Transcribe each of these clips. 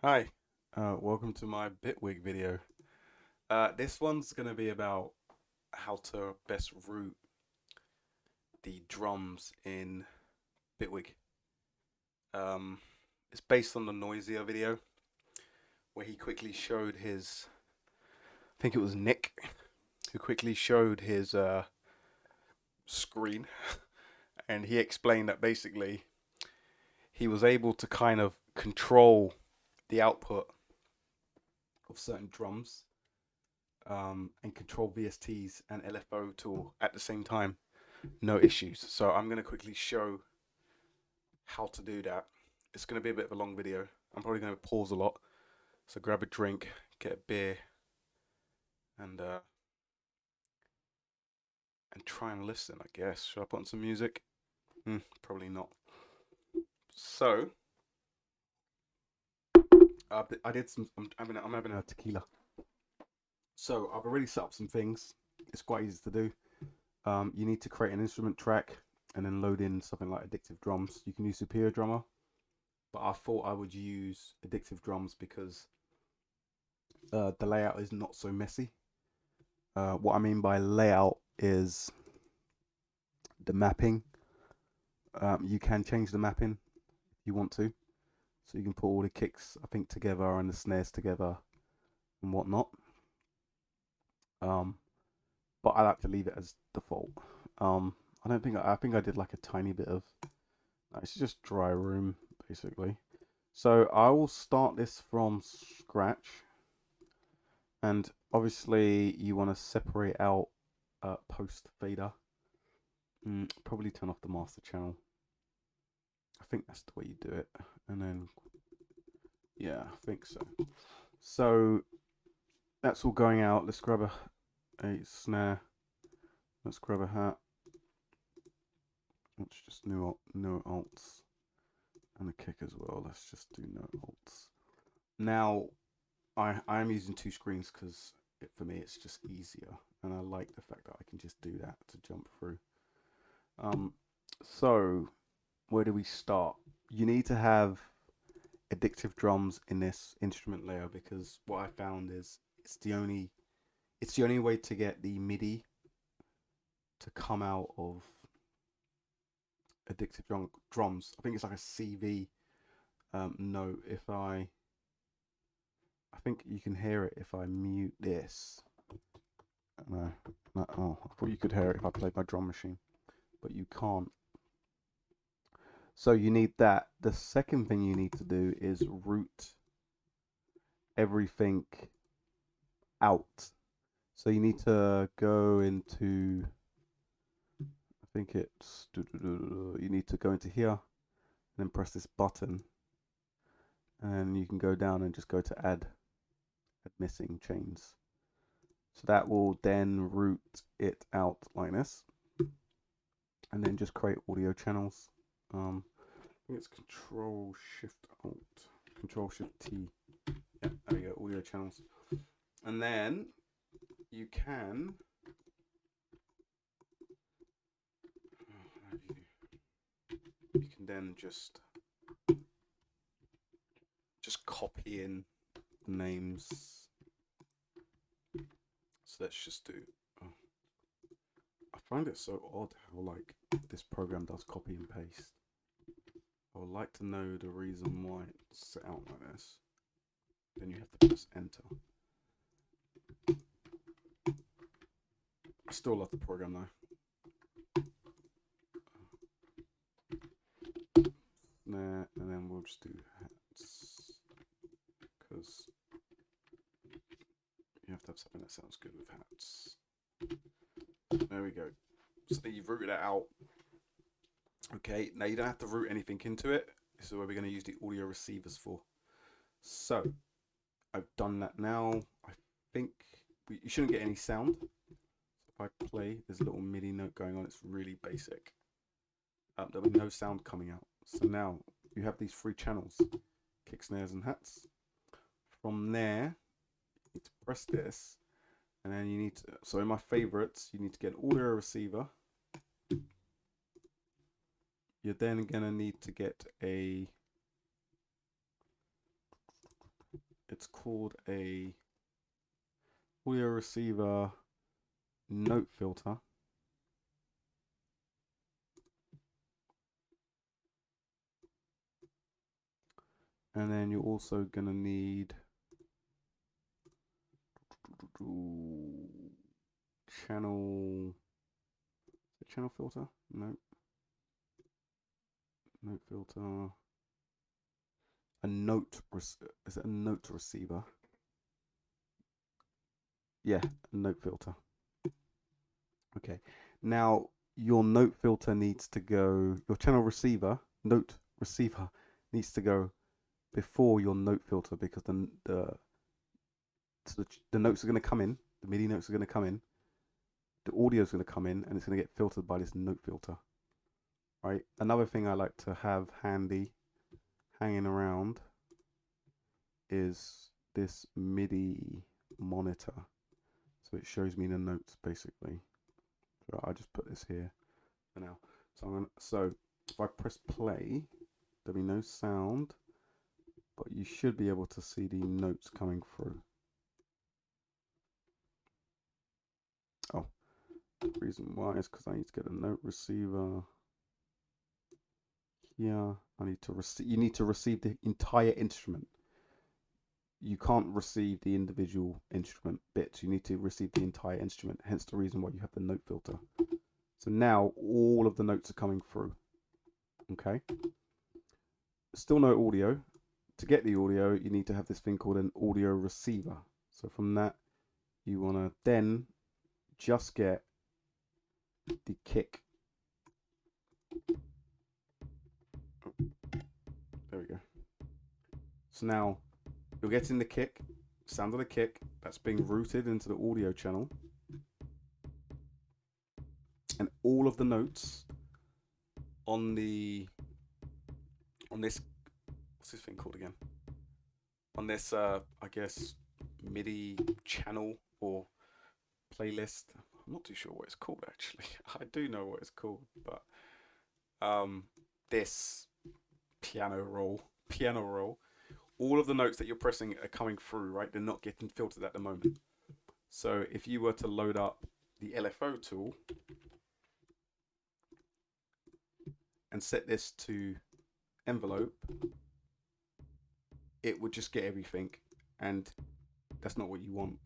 Hi, welcome to my Bitwig video. This one's going to be about how to best route the drums in Bitwig. Um, it's based on the Noisier video where he quickly showed his, I think it was Nick, who quickly showed his screen and he explained that basically he was able to kind of control the output of certain drums and control VSTs and LFO tool at the same time. No issues. So I'm going to quickly show how to do that. It's going to be a bit of a long video. I'm probably going to pause a lot. So grab a drink, get a beer, and uh, and try and listen. I guess. Should I put on some music? Probably not. So I did some. I'm having a tequila. So I've already set up some things. It's quite easy to do. You need to create an instrument track and then load in something like Addictive Drums. You can use Superior Drummer, but I thought I would use Addictive Drums because the layout is not so messy. What I mean by layout is the mapping. You can change the mapping if you want to, so you can put all the kicks, I think, together and the snares together and whatnot. Um, but I like to leave it as default. I don't think I think I did like a tiny bit of. It's just dry room basically. So I will start this from scratch, and obviously you want to separate out post fader. Probably turn off the master channel. I think that's the way you do it. And then, yeah, I think so. So that's all going out. Let's grab a snare. Let's grab a hat. Let's just no alts. And a kick as well. Let's just do no alts. Now, I'm using two screens because for me it's just easier. And I like the fact that I can just do that to jump through. So where do we start? You need to have addictive drums in this instrument layer because what I found is it's the only way to get the MIDI to come out of addictive drums. I think it's like a CV note. If I think you can hear it if I mute this. No, no, oh, I thought you could hear it if I played my drum machine, but you can't. So you need that. The second thing you need to do is route everything out. So you need to go into, I think it's, you need to go into here and then press this button and you can go down and just go to add missing chains. So that will then route it out like this and then just create audio channels. I think it's Control Shift Alt, Control Shift T. Yeah, there we go, audio channels. And then you can then just copy in the names. So let's just do. Oh, I find it so odd how like this program does copy and paste. I would like to know the reason why it's set out like this. Then you have to press enter. I still love the program though. Nah, and then we'll just do hats because you have to have something that sounds good with hats. There we go. So you've routed that out. Okay, now you don't have to route anything into it. This is where we're going to use the audio receivers for. So I've done that now. I think you shouldn't get any sound. So if I play, there's a little MIDI note going on. It's really basic. There'll be no sound coming out. So now you have these three channels, kick, snares, and hats. From there, you need to press this, and then you need to. So in my favorites, you need to get an audio receiver. You're then gonna need to get a called a audio receiver note filter. And then you're also gonna need channel filter? No. Note filter. Is it a note receiver? Yeah, a note filter. Okay. Now your note filter needs to go, your channel receiver, note receiver needs to go before your note filter, because the notes are going to come in, the MIDI notes are going to come in, the audio is going to come in, and it's going to get filtered by this note filter. Right. Another thing I like to have handy, hanging around, is this MIDI monitor. So it shows me the notes basically. So I just put this here for now. So if I press play, there'll be no sound, but you should be able to see the notes coming through. Oh, the reason why is because I need to get a note receiver here. You need to receive the entire instrument. You can't receive the individual instrument bits. You need to receive the entire instrument, hence the reason why you have the note filter. So now all of the notes are coming through. Okay. Still no audio. To get the audio, you need to have this thing called an audio receiver. So from that, you want to then just get the kick. Oh, there we go. So now you're getting the kick, sound of the kick, that's being routed into the audio channel. And all of the notes on this, what's this thing called again? On this, I guess, MIDI channel or playlist. I'm not too sure what it's called actually. I do know what it's called, but this piano roll, all of the notes that you're pressing are coming through, right? They're not getting filtered at the moment. So if you were to load up the LFO tool and set this to envelope, it would just get everything, and that's not what you want.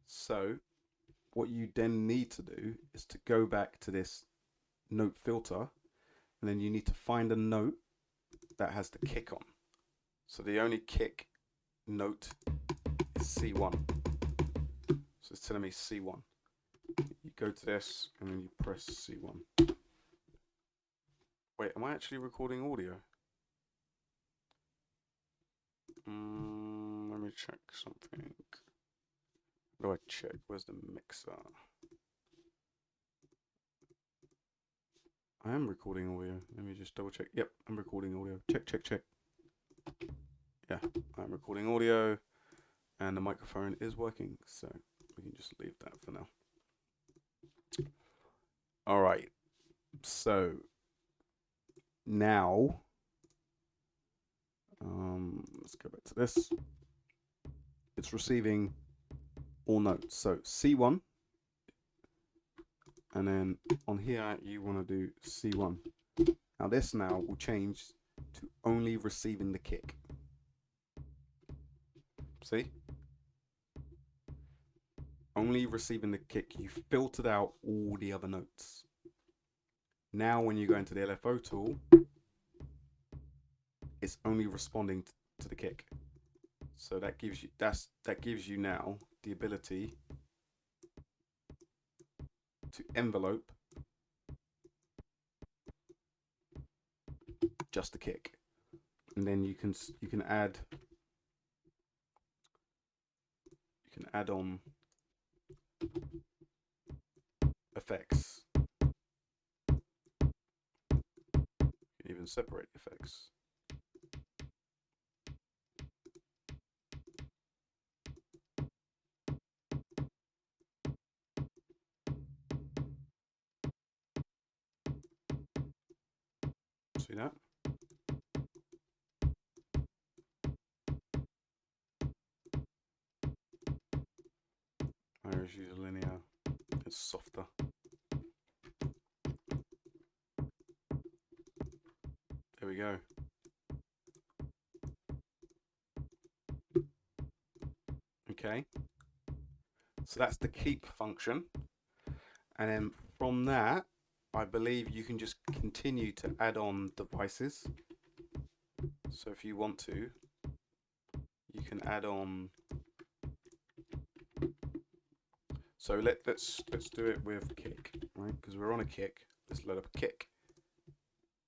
So what you then need to do is to go back to this note filter, and then you need to find a note that has the kick on. So the only kick note is C1. So it's telling me C1. You go to this and then you press C1. Wait, am I actually recording audio? Let me check something. How do I check? Where's the mixer? I am recording audio. Let me just double check. Yep, I'm recording audio. Check. Yeah, I'm recording audio and the microphone is working. So we can just leave that for now. All right. So now, let's go back to this. It's receiving all notes. So C1. And then on here, you want to do C1. Now this now will change to only receiving the kick. See? Only receiving the kick. You filtered out all the other notes. Now when you go into the LFO tool, it's only responding to the kick. So that gives you now the ability to envelope just the kick, and then you can add on effects. You can even separate effects. See that? is use a linear. It's softer. There we go. Okay. So that's the keep function. And then from that, I believe you can just continue to add on devices. So if you want to, you can add on. So let's do it with kick, right? Because we're on a kick. Let's load up a kick.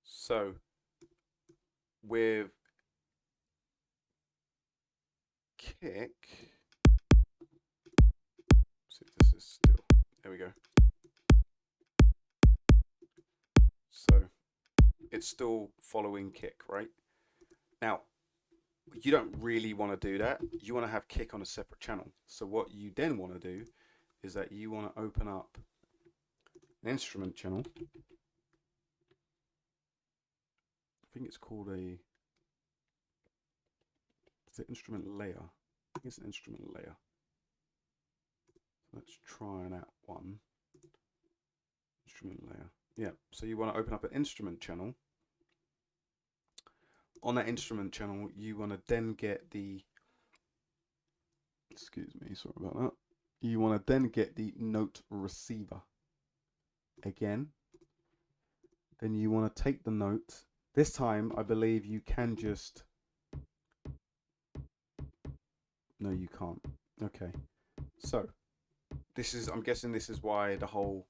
So with kick, see if this is still. There we go. So it's still following kick, right? Now, you don't really want to do that. You want to have kick on a separate channel. So what you then want to do is that you want to open up an instrument channel. I think it's called a, is it instrument layer? I think it's an instrument layer. Let's try that one. Instrument layer. Yeah, so you want to open up an instrument channel. On that instrument channel, you want to then get the, excuse me, sorry about that. You want to then get the note receiver again. Then you want to take the note. This time, I believe you can just, no, you can't. Okay, so this is, I'm guessing this is why the whole,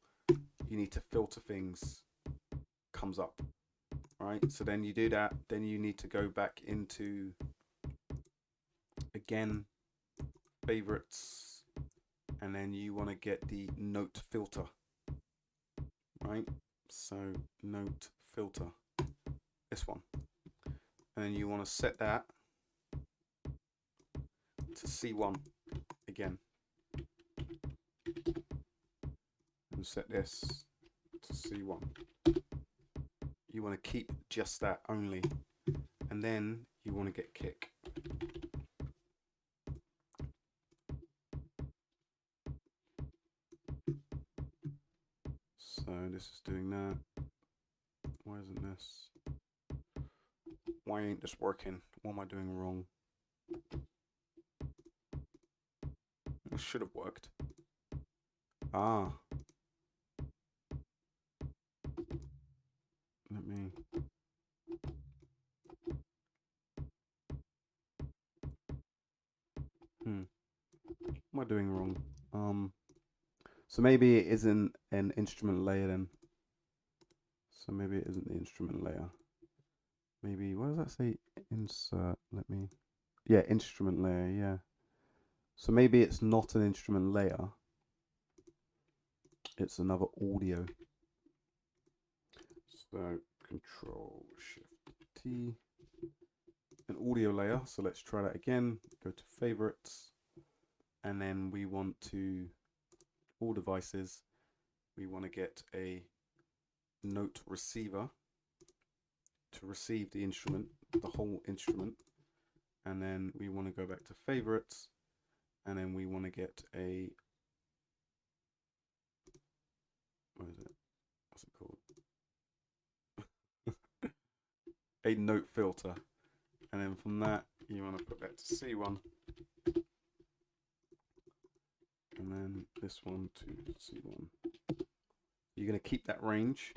you need to filter things comes up. Right, so then you do that, then you need to go back into, again, favorites, and then you want to get the note filter, right? So note filter, this one, and then you want to set that to C1 again, and set this to C1. You want to keep just that only, and then you want to get kick. So this is doing that. Why isn't this? Why ain't this working? What am I doing wrong? This should have worked. Ah. Let me. What am I doing wrong? So maybe it isn't an instrument layer then. So maybe it isn't the instrument layer. Maybe, what does that say? Insert, let me, yeah, instrument layer, yeah. So maybe it's not an instrument layer. It's another audio. So Control Shift T, an audio layer. So let's try that again. Go to favorites, and then we want to, all devices, we want to get a note receiver to receive the instrument, the whole instrument, and then we want to go back to favorites, and then we want to get a, what is it? What's it called? A note filter, and then from that you want to put that to C1, and then this one to C1. You're going to keep that range,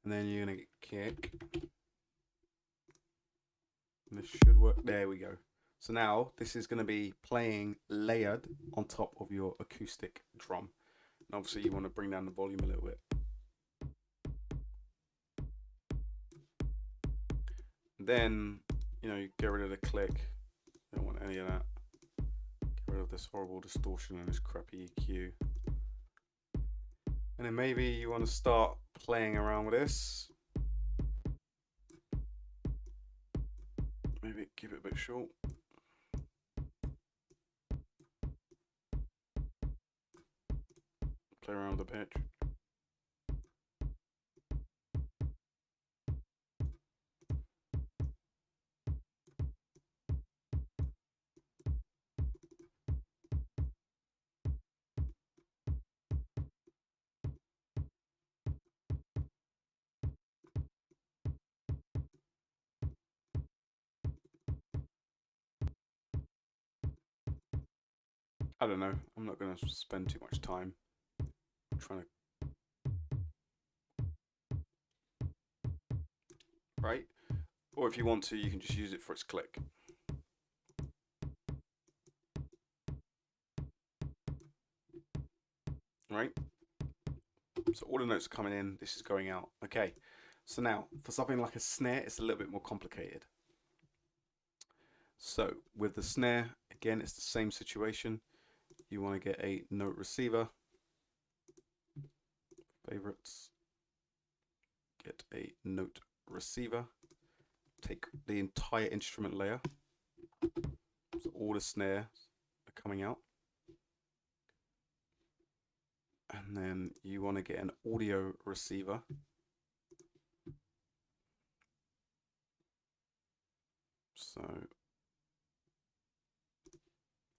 and then you're going to get kick. And this should work. There we go. So now this is going to be playing layered on top of your acoustic drum. And obviously you want to bring down the volume a little bit. Then, you know, you get rid of the click. You don't want any of that. Get rid of this horrible distortion and this crappy EQ. And then maybe you want to start playing around with this. Maybe keep it a bit short. Play around with the pitch. I don't know. I'm not going to spend too much time trying to. Right? Or if you want to, you can just use it for its click. Right? So all the notes are coming in. This is going out. Okay. So now, for something like a snare, it's a little bit more complicated. So with the snare, again, it's the same situation. You want to get a note receiver. Favorites. Get a note receiver. Take the entire instrument layer. So all the snares are coming out. And then you want to get an audio receiver. So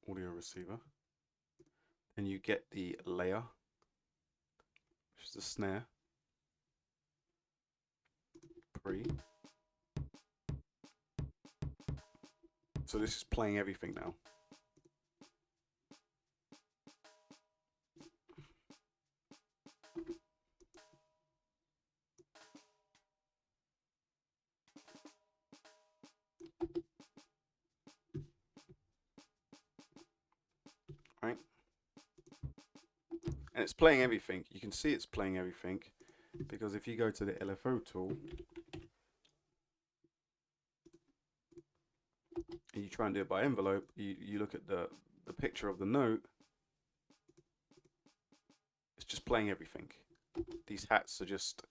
audio receiver. And you get the layer, which is the snare. Pre. So this is playing everything now. Right? And it's playing everything. You can see it's playing everything because if you go to the LFO tool and you try and do it by envelope, you look at the picture of the note, it's just playing everything. These hats are just,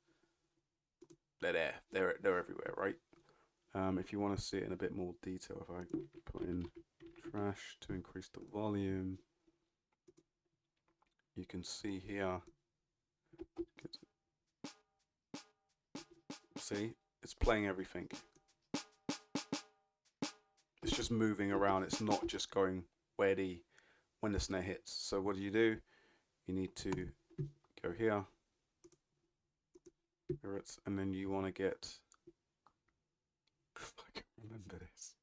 they're there. They're everywhere, right? If you want to see it in a bit more detail, if I put in trash to increase the volume, you can see here. See, it's playing everything. It's just moving around. It's not just going when the snare hits. So what do? You need to go here, and then you want to get, if I can remember this,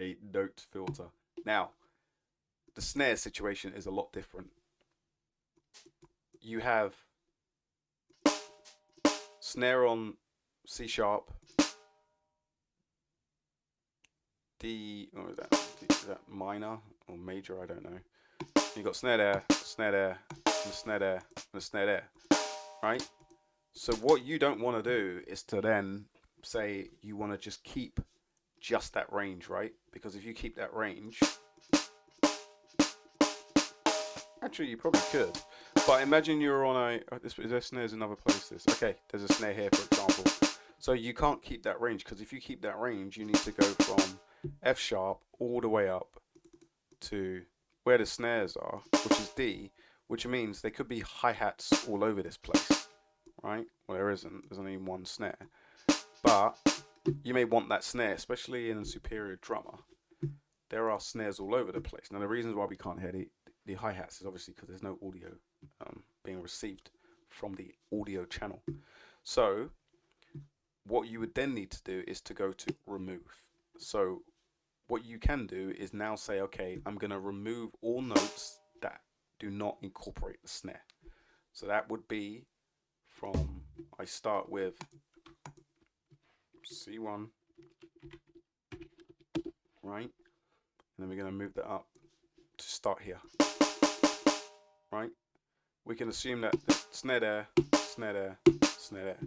a note filter. Now, the snare situation is a lot different. You have snare on C sharp, D, or is that minor or major? I don't know. You got snare there, snare there, and a snare there, and a snare there, right? So what you don't want to do is to then say you want to just keep just that range, right? Because if you keep that range, actually you probably could. But imagine you're on there's snares in other places. Okay, there's a snare here, for example. So you can't keep that range because if you keep that range, you need to go from F sharp all the way up to where the snares are, which is D, which means there could be hi-hats all over this place, right? Well, there isn't. There's only one snare. But you may want that snare, especially in a superior drummer. There are snares all over the place. Now, the reasons why we can't hear the hi-hats is obviously because there's no audio being received from the audio channel. So what you would then need to do is to go to remove. So what you can do is now say, okay, I'm going to remove all notes that do not incorporate the snare. So that would be from, I start with C1, right? And then we're going to move that up to start here, right? We can assume that the snare there, snare there, snare there.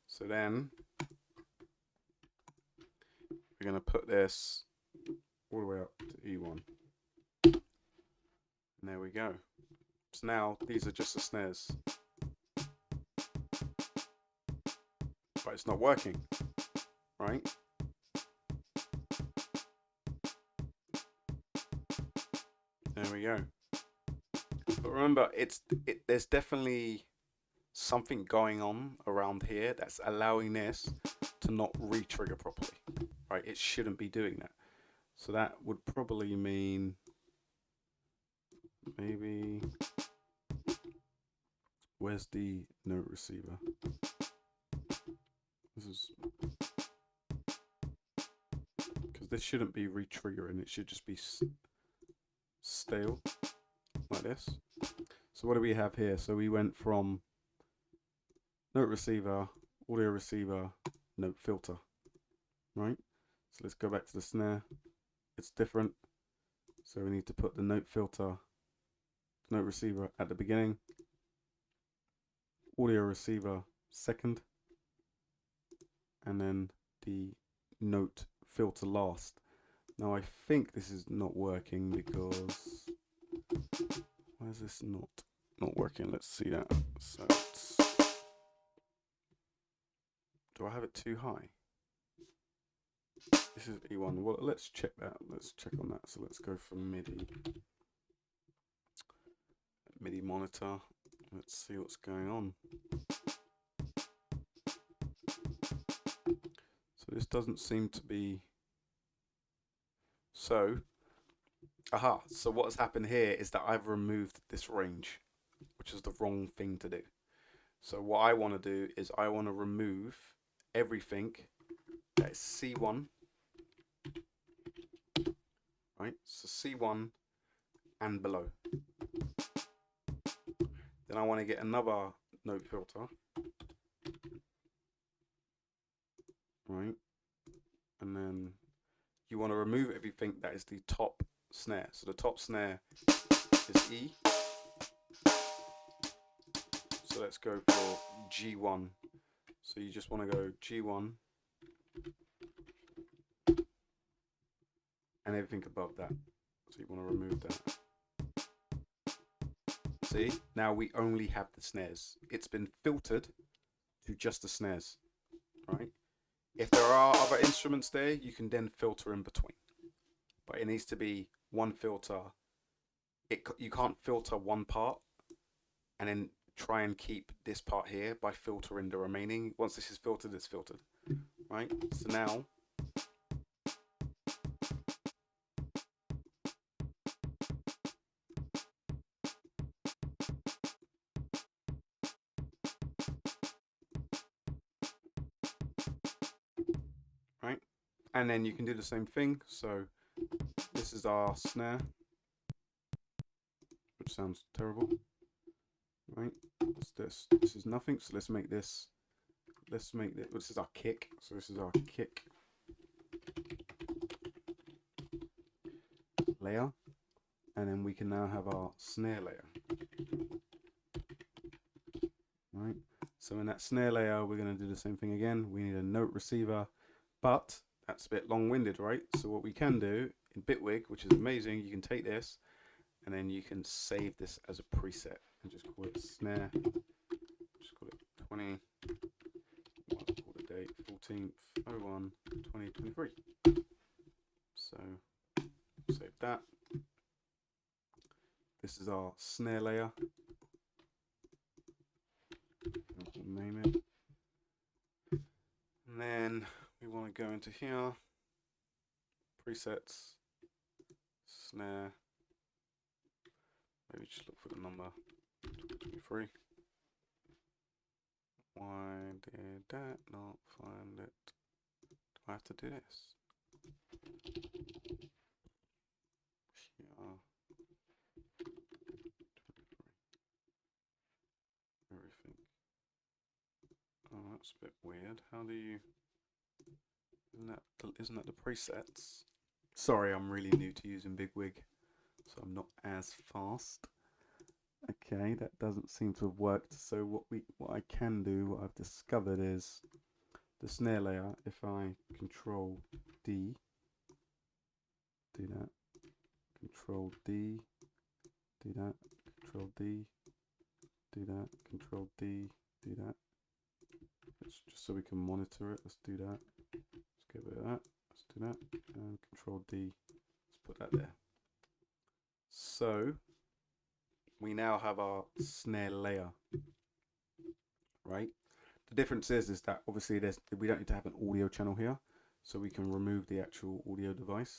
So then we're going to put this all the way up to E1. And there we go. So now these are just the snares. But it's not working, right? There we go. But remember, there's definitely something going on around here that's allowing this to not re-trigger properly, right? It shouldn't be doing that. So that would probably mean maybe, where's the note receiver? This is, because this shouldn't be re-triggering, it should just be stale, like this. So what do we have here? So we went from note receiver, audio receiver, note filter, right? So let's go back to the snare. It's different. So we need to put the note filter, note receiver at the beginning, audio receiver second, and then the note filter last. Now I think this is not working because, why is this not working? Let's see that. So do I have it too high? This is E1. Well, let's check that. Let's check on that. So let's go for MIDI monitor. Let's see what's going on. So this doesn't seem to be. So, so what has happened here is that I've removed this range, which is the wrong thing to do. So what I want to do is I want to remove everything that is C1, right? So C1 and below. Then I want to get another note filter, right? And then you want to remove everything that is the top snare. So the top snare is E. So let's go for G1. So you just want to go G1 and everything above that. So you want to remove that. See, now we only have the snares. It's been filtered to just the snares, right? If there are other instruments there, you can then filter in between. But it needs to be one filter. You can't filter one part and then try and keep this part here by filtering the remaining. Once this is filtered, it's filtered, right? So now, right? And then you can do the same thing. So this is our snare, which sounds terrible, right? What's this? This is nothing. So let's make this. This is our kick. So this is our kick layer. And then we can now have our snare layer, right? So in that snare layer, we're going to do the same thing again. We need a note receiver, but that's a bit long-winded, right? So what we can do in Bitwig, which is amazing, you can take this and then you can save this as a preset and just call it snare. Just call it 20. Call the date 14/01/2023. So save that. This is our snare layer. Name it. And then we want to go into here, presets, snare. Maybe just look for the number 23. Why did that not find it? Do I have to do this? Yeah. Everything. Oh, that's a bit weird. How do you? Isn't that the presets? Sorry, I'm really new to using Bitwig, so I'm not as fast. Okay, that doesn't seem to have worked. So what I can do, what I've discovered is the snare layer. If I Control D, do that. Control D, do that. Control D, do that. Control D, do that. Let's, just so we can monitor it. Let's do that. Let's get rid of that. Let's do that. And Control D. Let's put that there. So we now have our snare layer, right? The difference is that obviously we don't need to have an audio channel here, so we can remove the actual audio device,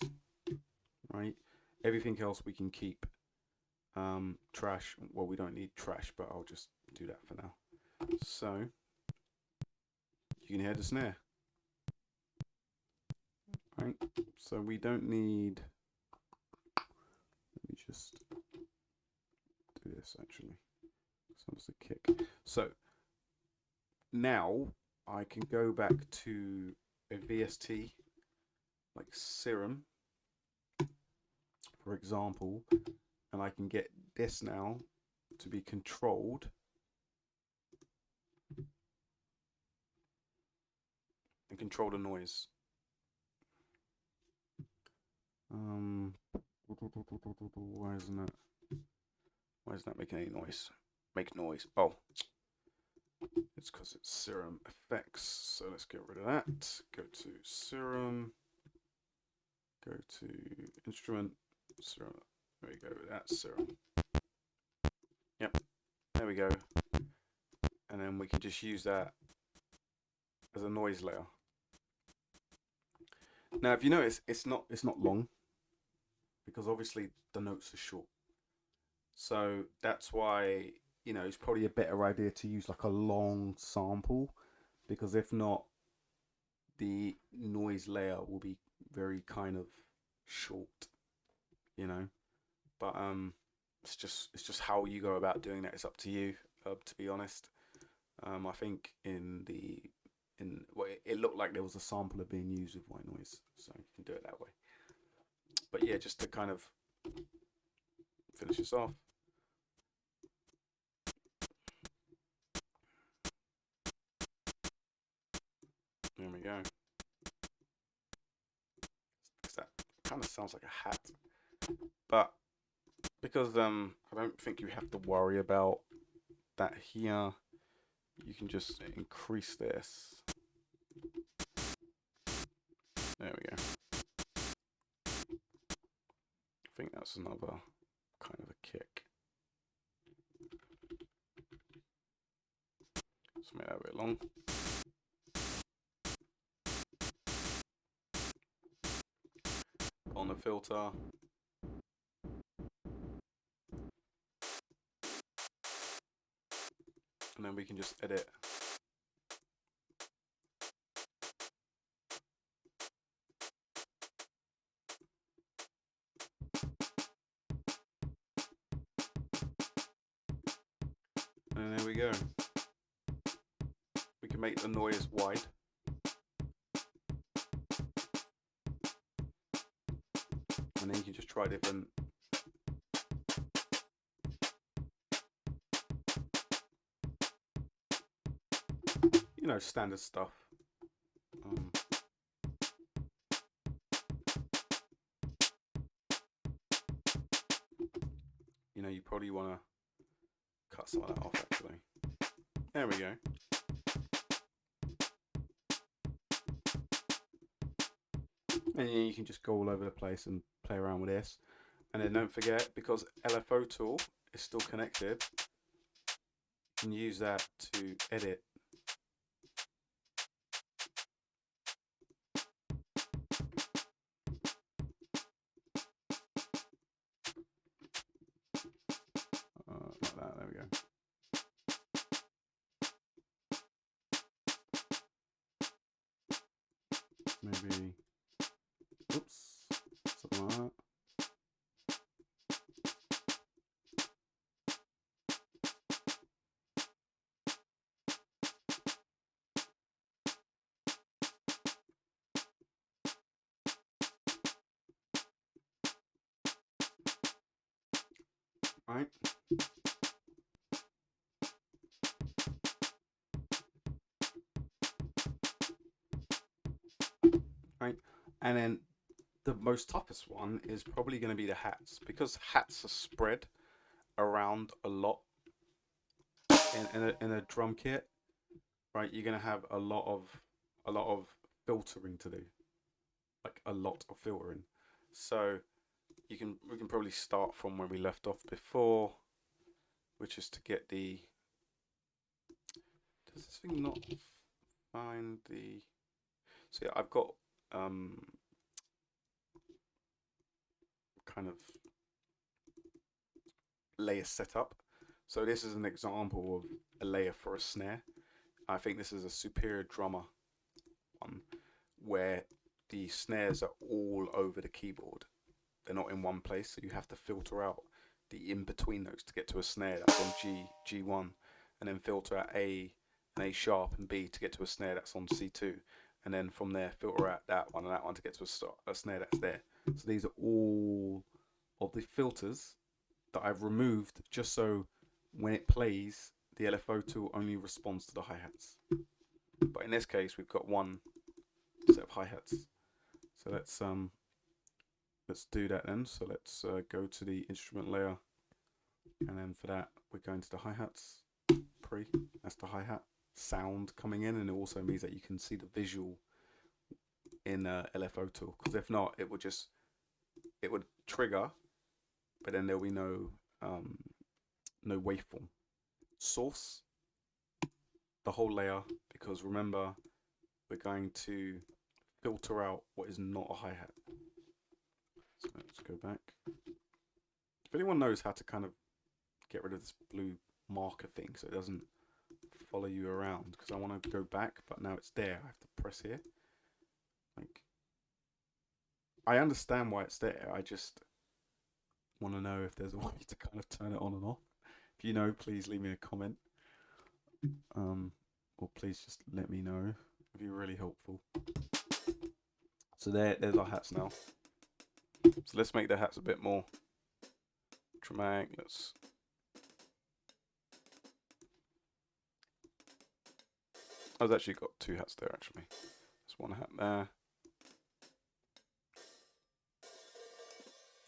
right? Everything else we can keep. Trash, well, we don't need trash, but I'll just do that for now. So you can hear the snare, right? So we don't need, let me just do this actually. So it's a kick. So now I can go back to a VST like Serum, for example, and I can get this now to be controlled and control the noise. Why isn't that making any noise? Make noise. Oh, it's because it's Serum effects. So let's get rid of that. Go to Serum. Go to Instrument. Serum. There we go. That's Serum. Yep. There we go. And then we can just use that as a noise layer. Now, if you notice, it's not long, because obviously the notes are short. So that's why, you know, it's probably a better idea to use like a long sample, because if not, the noise layer will be very kind of short, you know. But it's just how you go about doing that. It's up to you, to be honest. I think well, it looked like there was a sampler being used with white noise, so you can do it that way. But yeah, just to kind of finish this off. There we go. That kind of sounds like a hat, but because I don't think you have to worry about that here, you can just increase this. There we go. I think that's another kind of a kick. Let's make that a bit long. On the filter. And then we can just edit. And there we go. We can make the noise wide. And then you can just try different. You know, standard stuff. You know, you probably want to cut some of that off actually. There we go. And you can just go all over the place and play around with this. And then don't forget, because lfotools is still connected, you can use that to edit. Like that, there we go. Maybe, oops, something like that. Right. Right. And then the most toughest one is probably going to be the hats, because hats are spread around a lot in a drum kit. Right, you're going to have a lot of filtering to do, like a lot of filtering. So we can probably start from where we left off before, which is to get the. Does this thing not find the? So yeah, I've got kind of layer set up. So this is an example of a layer for a snare. I think this is a Superior Drummer one, where the snares are all over the keyboard. they're not in one place, so you have to filter out the in-between notes to get to a snare that's on G1, and then filter out A and A sharp and B to get to a snare that's on C2, and then from there filter out that one and that one to get to a snare that's there. So these are all of the filters that I've removed just so when it plays, the LFO tool only responds to the hi-hats. But in this case, we've got one set of hi-hats. So let's do that then. So let's go to the instrument layer, and then for that we're going to the hi-hats. That's the hi-hat sound coming in, and it also means that you can see the visual in LFO tool, because if not, it would trigger, but then there'll be no waveform. Source, the whole layer, because remember we're going to filter out what is not a hi-hat. So let's go back. If anyone knows how to kind of get rid of this blue marker thing so it doesn't follow you around, because I want to go back but now it's there, I have to press here. Like, I understand why it's there, I just want to know if there's a way to kind of turn it on and off. If you know, please leave me a comment, or please just let me know. It'd be really helpful. So there's our hats now. So let's make the hats a bit more dramatic. I've actually got two hats there actually. There's one hat there.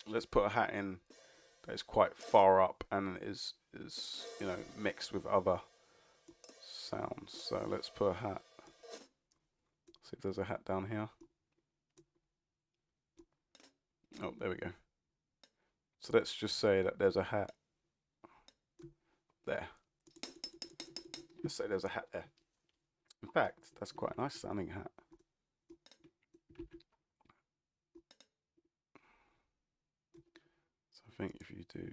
Let's put a hat in that is quite far up and is you know, mixed with other sounds. So let's put a hat. See if there's a hat down here. Oh, there we go. So let's just say that there's a hat there. Let's say there's a hat there. In fact, that's quite a nice sounding hat. So I think if you do,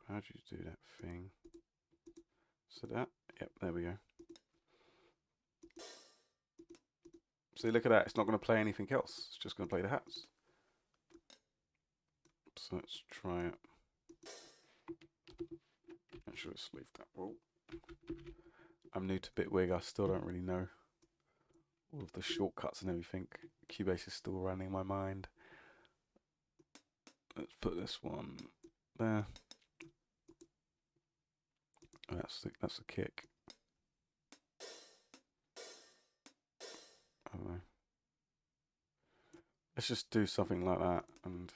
how do you do that thing? So that, yep, there we go. See, look at that. It's not going to play anything else. It's just going to play the hats. So let's try it. Actually, let's leave that. Whoa. I'm new to Bitwig. I still don't really know all of the shortcuts and everything. Cubase is still running my mind. Let's put this one there. Oh, that's the kick. I don't know. Let's just do something like that. And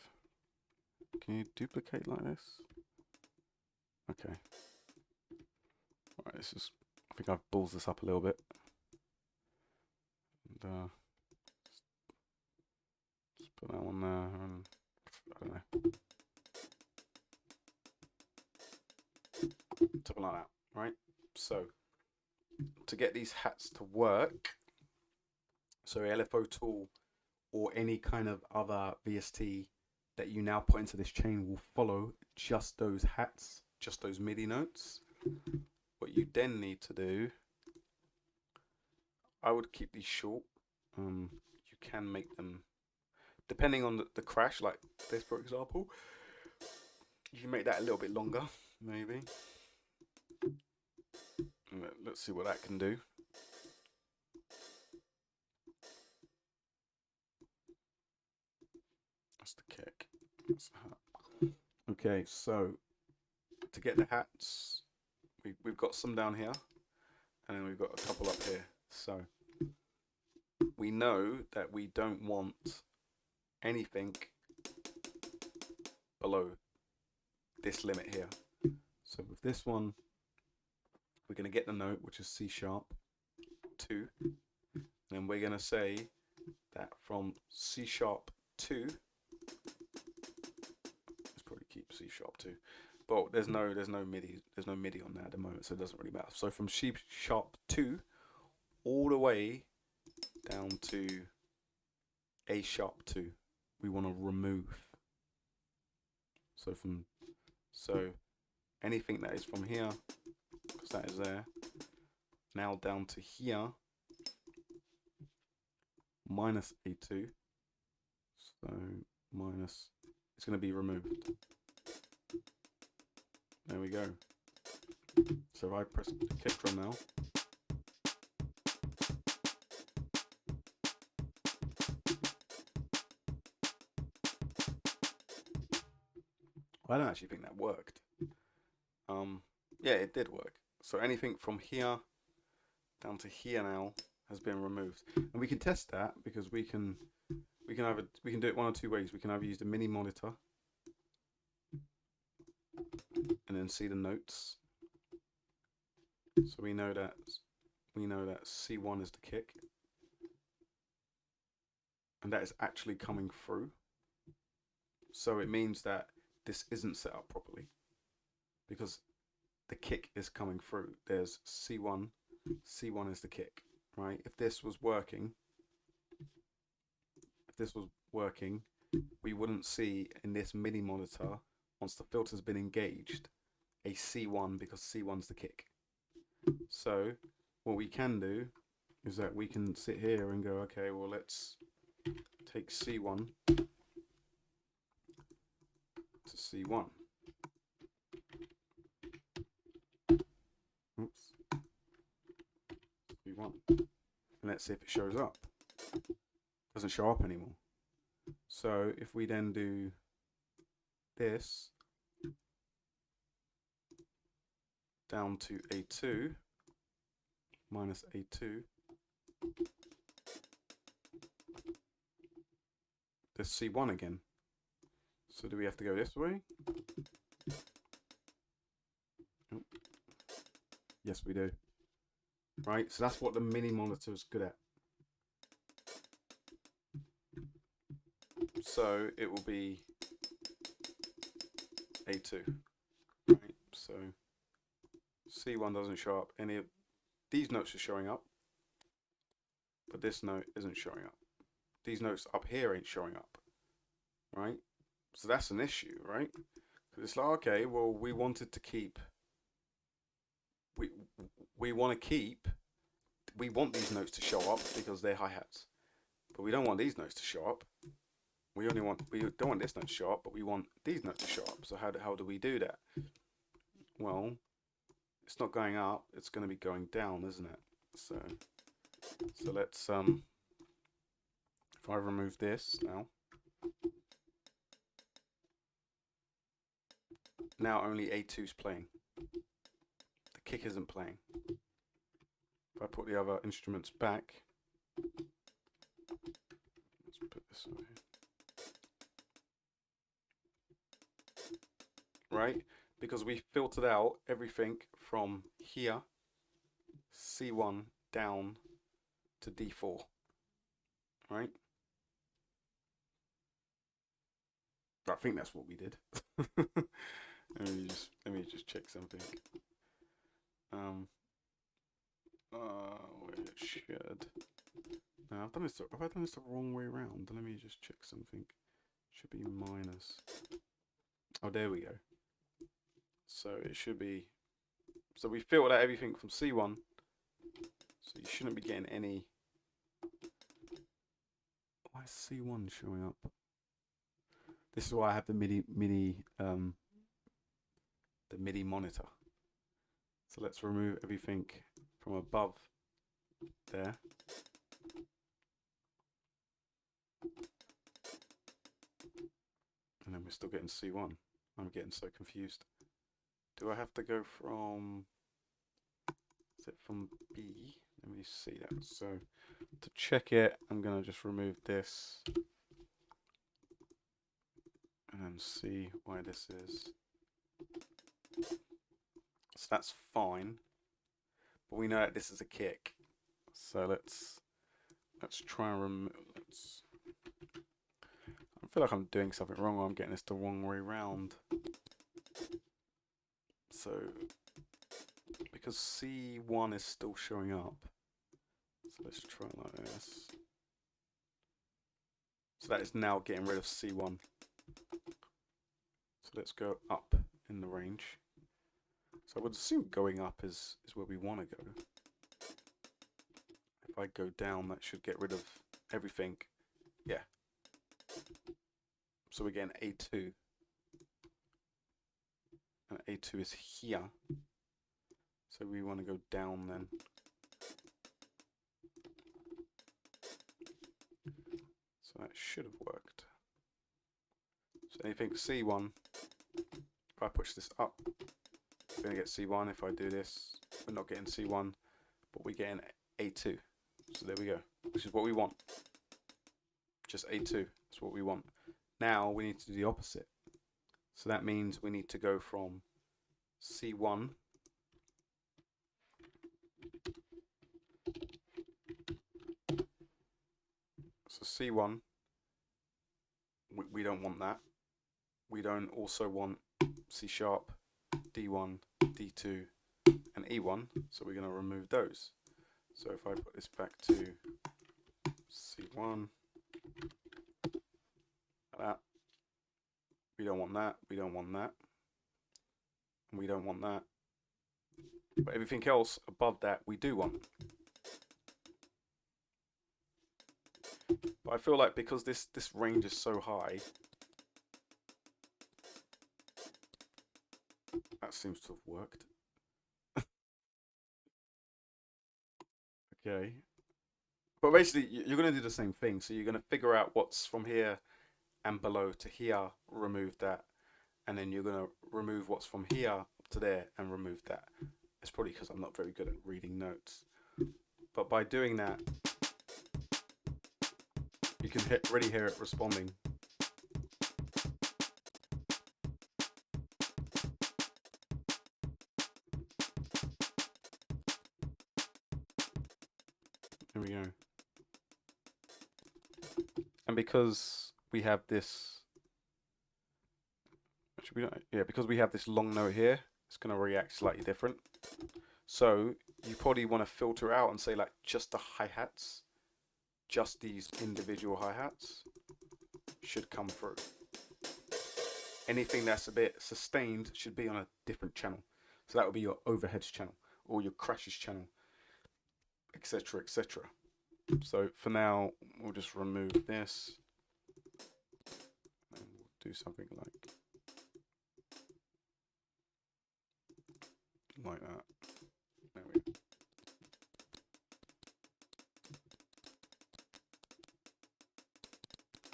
can you duplicate like this? Okay. Alright, this is, I think I've balls this up a little bit. And just put that one there, and I don't know. Something like that, right? So to get these hats to work, so LFO tool or any kind of other VST that you now put into this chain will follow just those hats, just those MIDI notes. What you then need to do, I would keep these short. You can make them, depending on the crash, like this for example, you can make that a little bit longer, maybe. Let's see what that can do. That's the kick. That's the hat. Okay, so to get the hats, we've got some down here, and then we've got a couple up here. So we know that we don't want anything below this limit here. So with this one, we're going to get the note, which is C sharp 2, and we're going to say that from C sharp 2, let's probably keep C sharp 2, but there's no MIDI on there at the moment, so it doesn't really matter. So from C sharp 2 all the way down to A sharp 2, we want to remove. So anything that is from here, because that is there, now down to here, minus A2, so So minus, it's going to be removed. There we go. So if I press the kick drum now, I don't actually think that worked. Yeah, it did work. So anything from here down to here now has been removed, and we can test that because we can do it one or two ways. We can either use the mini monitor and then see the notes. So we know that C1 is the kick, and that is actually coming through. So it means that this isn't set up properly because the kick is coming through. There's C1 is the kick, right? If this was working, we wouldn't see in this mini monitor, once the filter's been engaged, a C1 because C1's the kick. So what we can do is that we can sit here and go, okay, well, let's take C1 to C1. Oops. C1. And let's see if it shows up. Doesn't show up anymore. So if we then do this down to A2 minus A2, there's C1 again. So do we have to go this way? Oh. Yes, we do. Right, so that's what the mini monitor is good at. So it will be A2. Right, so C1 doesn't show up. Any of these notes are showing up, but this note isn't showing up. These notes up here ain't showing up. Right? So that's an issue, right? Because it's like, okay, well, we wanted to keep, we want these notes to show up because they're hi-hats, but we don't want these notes to show up. We don't want this note to show up, but we want these notes to show up. So how do we do that? Well, it's not going up, it's going to be going down, isn't it? So let's if I remove this now only A2's playing. The kick isn't playing. If I put the other instruments back, let's put this over here. Right? Because we filtered out everything from here, C1 down to D4. Right? I think that's what we did. let me just check something. It should. No, have I done this the wrong way around? Let me just check something. Should be minus. Oh, there we go. So it should be. So we filtered out everything from C1. So you shouldn't be getting any. Why is C1 showing up? This is why I have the MIDI monitor. So let's remove everything from above there. And then we're still getting C1. I'm getting so confused. Do I have to go from, is it from B? Let me see that. So to check it, I'm going to just remove this and then see why this is. So that's fine, but we know that this is a kick. So let's try and remove. I feel like I'm doing something wrong, or I'm getting this the wrong way round. So because C1 is still showing up, so let's try like this. So that is now getting rid of C1. So let's go up in the range. So I would assume going up is where we want to go. If I go down, that should get rid of everything. Yeah. So we're getting A2. And A2 is here. So we want to go down then. So that should have worked. So anything C1, if I push this up, we're going to get C1. If I do this, we're not getting C1, but we're getting A2. So there we go, which is what we want. Just A2, that's what we want. Now we need to do the opposite. So that means we need to go from C1 so C1, we don't want that. We don't also want C sharp, D1, D2, and E1, so we're going to remove those. So if I put this back to C1, like that, we don't want that, we don't want that, and we don't want that. But everything else above that we do want. But I feel like because this range is so high, that seems to have worked. Okay. But basically, you're going to do the same thing. So you're going to figure out what's from here and below to here, remove that. And then you're going to remove what's from here to there and remove that. It's probably because I'm not very good at reading notes. But by doing that, you can really hear it responding. There we go. And because we have this, actually we don't, yeah, because we have this long note here, it's going to react slightly different. So you probably want to filter out and say like just the hi-hats, just these individual hi-hats should come through. Anything that's a bit sustained should be on a different channel. So that would be your overheads channel or your crashes channel, etc., etc. So for now, we'll just remove this and we'll do something like that. There we go.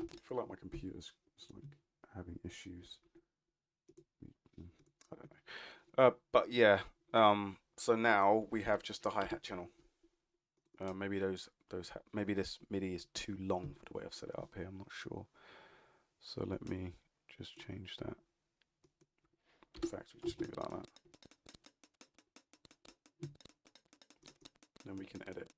I feel like my computer's like having issues. I don't know. But yeah. So now we have just the hi-hat channel. Maybe maybe this MIDI is too long for the way I've set it up here. I'm not sure. So let me just change that. In fact, we just leave it like that. Then we can edit.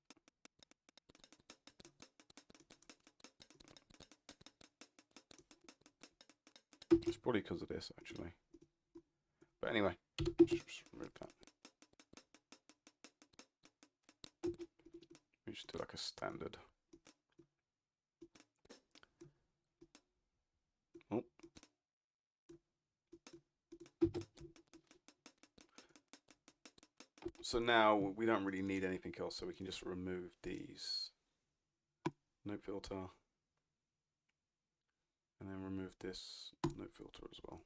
It's probably because of this, actually. But anyway, just remove that. We just do like a standard. Oh. So now we don't really need anything else, so we can just remove these. Note filter. And then remove this note filter as well.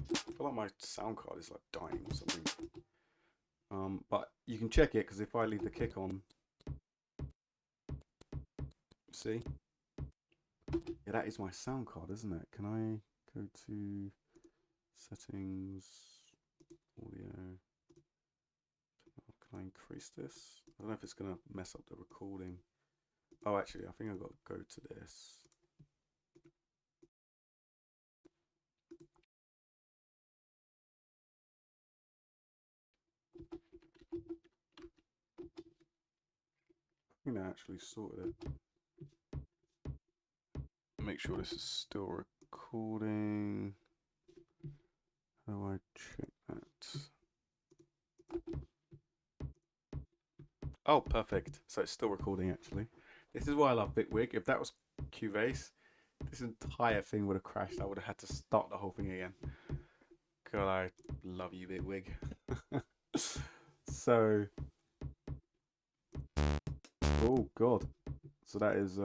I feel like my sound card is like dying or something. But you can check it because if I leave the kick on, see? Yeah, that is my sound card, isn't it? Can I go to settings, audio? Can I increase this? I don't know if it's going to mess up the recording. Oh, actually, I think I've got to go to this. I think I actually sorted it. Make sure this is still recording. How do I check that? Oh, perfect. So it's still recording, actually. This is why I love Bitwig. If that was Cubase, this entire thing would have crashed. I would have had to start the whole thing again. God, I love you, Bitwig. So Oh God. So that is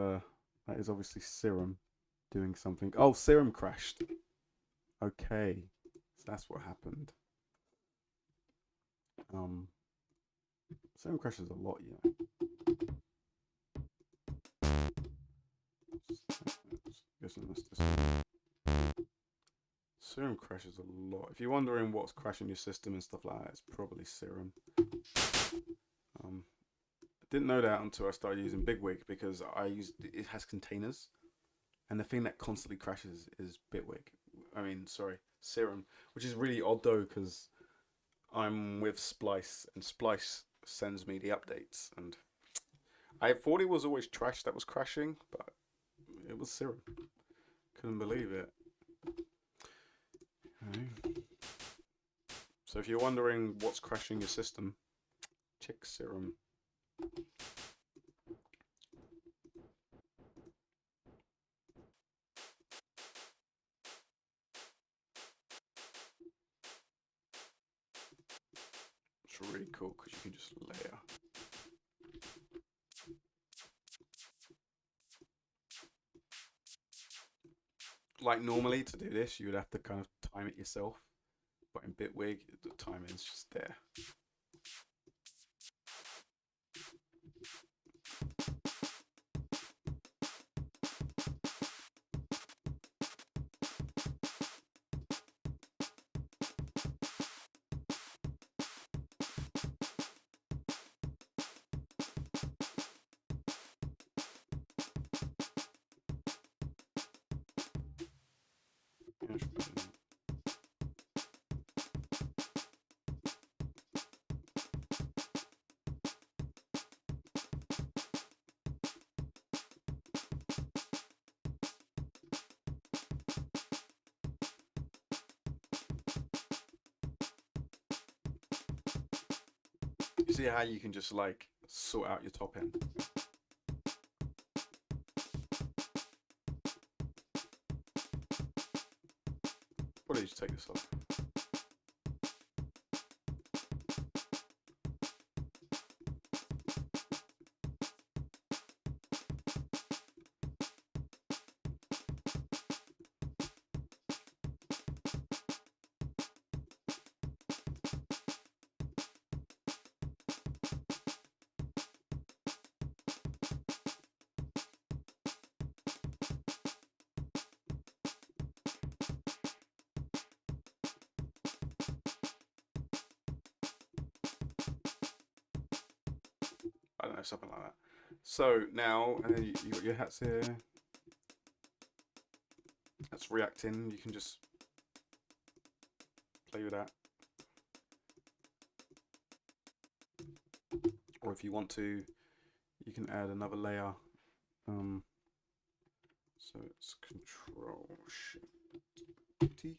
obviously Serum doing something. Oh, Serum crashed. Okay. So that's what happened. Serum crashes a lot, you know. Guessing that's this one. Serum crashes a lot. If you're wondering what's crashing your system and stuff like that, it's probably Serum. I didn't know that until I started using Bitwig because it has containers, and the thing that constantly crashes is Bitwig. I mean, sorry, Serum, which is really odd though because I'm with Splice and Splice sends me the updates, and I thought it was always trash that was crashing, but it was Serum. Couldn't believe it. Okay. So if you're wondering what's crashing your system, check Serum. It's really cool because you can just layer. Like normally to do this, you would have to kind of time it yourself, but in Bitwig, the timing is just there. You see how you can just like sort out your top end? Probably just take this off. I don't know, something like that. So now, and then you got your hats here. That's reacting. You can just play with that. Or if you want to, you can add another layer. So it's Control Shift T.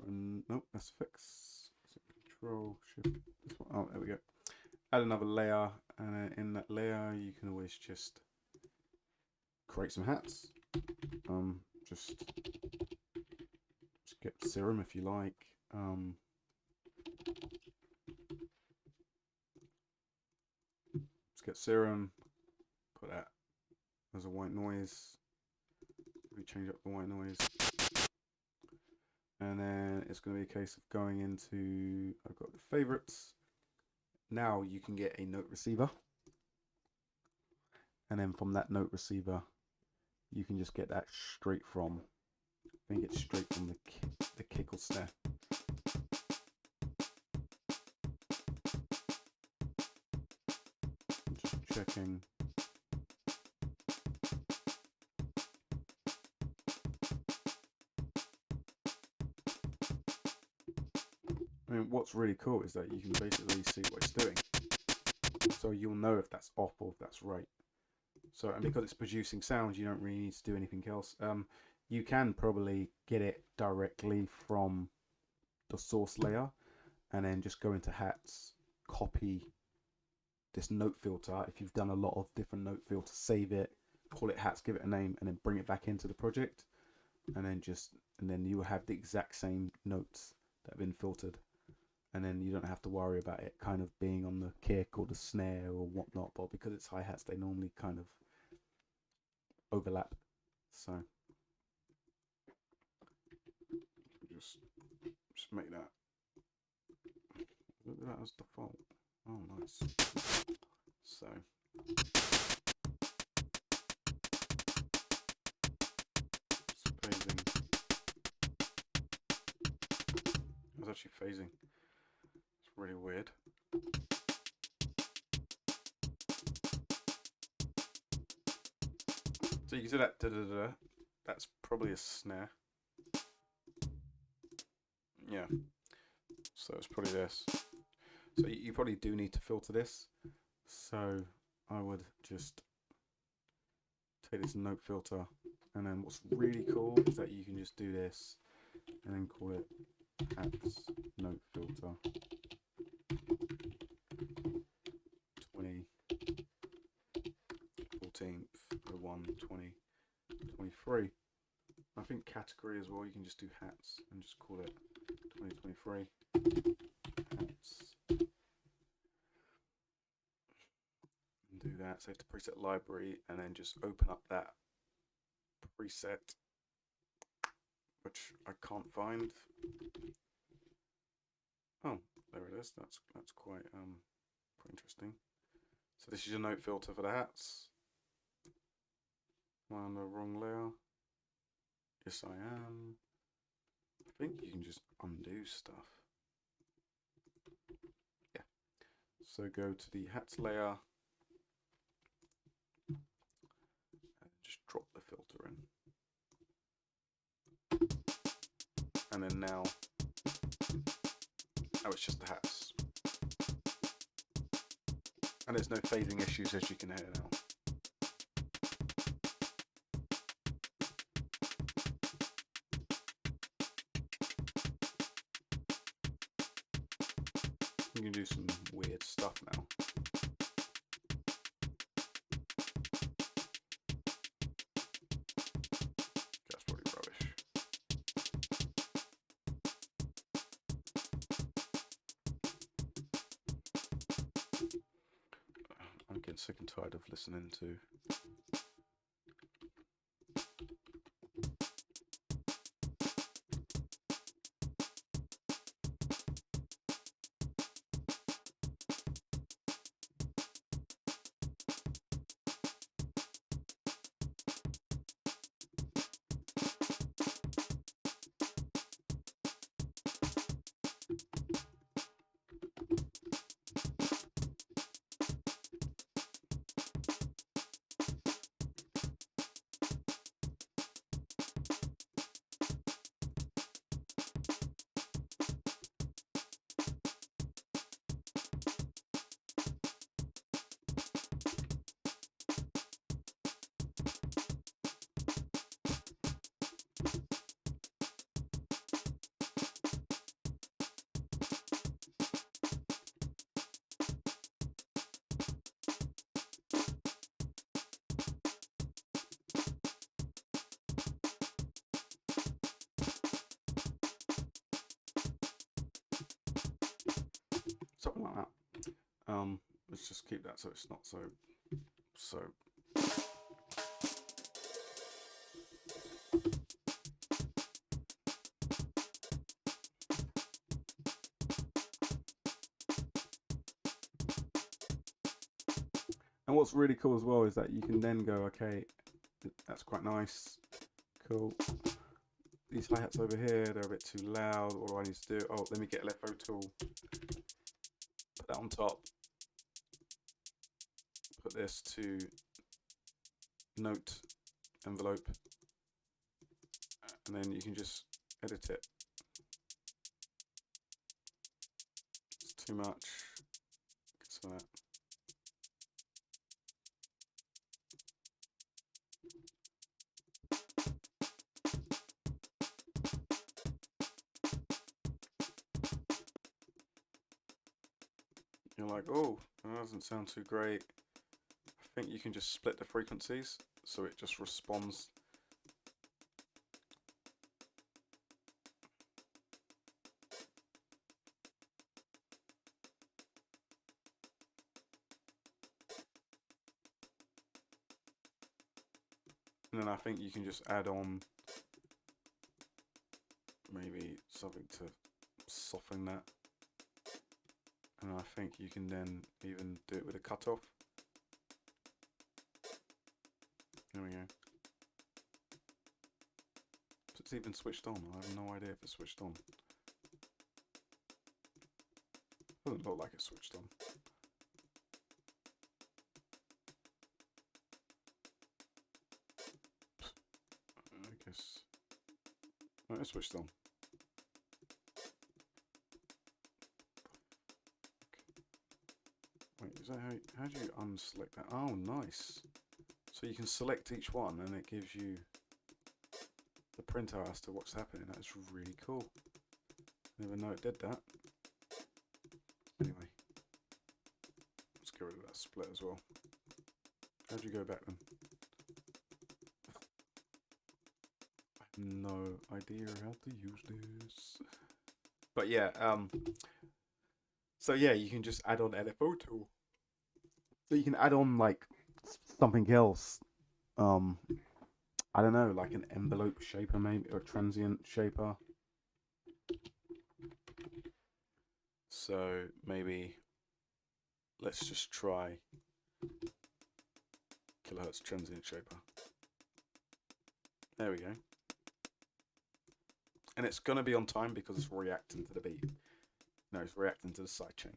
Nope, that's fix. So Control Shift. This one. Oh, there we go. Add another layer, and in that layer, you can always just create some hats. Just get Serum if you like. Let's get Serum. Put that as a white noise. We change up the white noise. And then it's going to be a case of going into, I've got the favorites. Now you can get a note receiver. And then from that note receiver, you can just get that straight from, I think it's straight from the kick or snare. Just checking. I mean, what's really cool is that you can basically see what it's doing. So you'll know if that's off or if that's right. So, and because it's producing sounds, you don't really need to do anything else. You can probably get it directly from the source layer and then just go into hats, copy this note filter. If you've done a lot of different note filters, save it, call it hats, give it a name, and then bring it back into the project. And then you will have the exact same notes that have been filtered. and then you don't have to worry about it kind of being on the kick or the snare or whatnot. But because it's hi-hats, they normally kind of overlap. So just make that. Look at that as default. Oh, nice. So it's phasing. I was actually phasing. It's really weird. So you can see that da da da. That's probably a snare. Yeah. So it's probably this. So you probably do need to filter this. So I would just take this note filter, and then what's really cool is that you can just do this and then call it hats note filter 20 14th 01 20 23. I think category as well, you can just do hats and just call it 2023 hats. And do that. Save the preset library and then just open up that preset, which I can't find. Oh, there it is. That's quite interesting. So this is your note filter for the hats. Am I on the wrong layer? Yes, I am. I think you can just undo stuff. Yeah. So go to the hats layer and just drop the filter in. And then now it's just the hats. And there's no phasing issues, as you can hear now. You can do some weird stuff now. That's probably rubbish. I'm getting sick and tired of listening to something like that. Let's just keep that so it's not so. And what's really cool as well is that you can then go, okay, that's quite nice, cool. These hi-hats over here, they're a bit too loud. What do I need to do? Oh, let me get a LFO tool, put that on top, put this to note envelope, and then you can just edit it. It's too much. So that. You're like, oh, that doesn't sound too great. I think you can just split the frequencies so it just responds. And then I think you can just add on maybe something to soften that. And I think you can then even do it with a cutoff. There we go. So it's even switched on. I have no idea if it's switched on. Doesn't look like it's switched on. I guess. No, it's switched on. Wait, is that how do you unselect that? Oh, nice. So you can select each one and it gives you the printout as to what's happening. That's really cool. Never know it did that. Anyway, let's get rid of that split as well. How do you go back then? I have no idea how to use this. But yeah, so yeah, you can just add on lfotools. So you can add on like something else. I don't know, like an envelope shaper maybe, or transient shaper. So maybe let's just try kilohertz transient shaper. There we go. And it's going to be on time because it's reacting to the beat. No, it's reacting to the sidechain.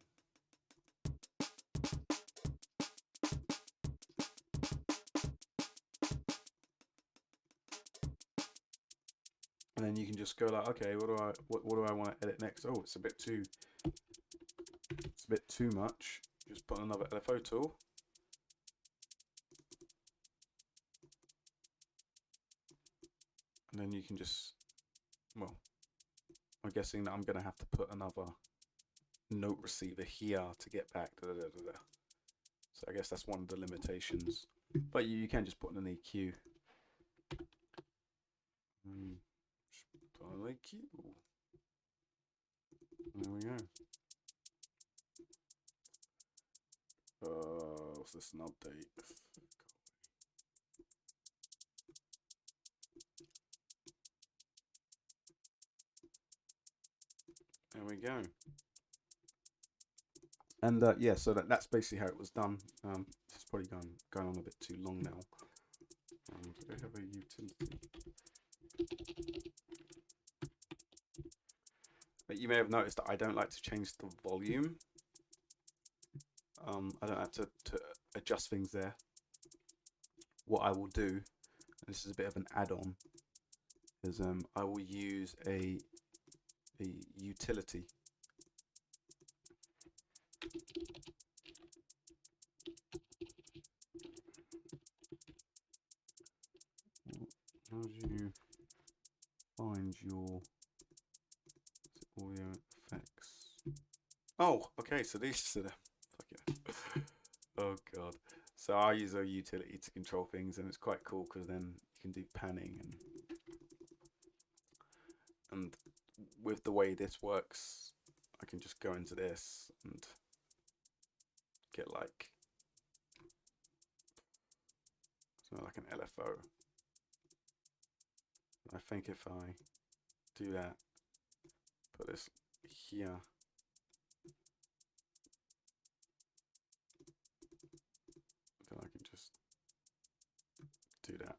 And then you can just go like, okay, what do I want to edit next? Oh, it's a bit too much. Just put another LFO tool. And then you can just, well, I'm guessing that I'm going to have to put another note receiver here to get back. So I guess that's one of the limitations. But you can just put in an EQ. Just put an EQ. There we go. What's this, an update? There we go. And yeah, so that's basically how it was done. This is probably going on a bit too long now. Do they have a utility? But you may have noticed that I don't like to change the volume. I don't have to adjust things there. What I will do, and this is a bit of an add-on, is I will use a utility. How do you find your audio effects? Oh, okay, so these are the oh god. So I use a utility to control things, and it's quite cool because then you can do panning and with the way this works, I can just go into this and get like something like an LFO. I think if I do that, put this here, then I can just do that.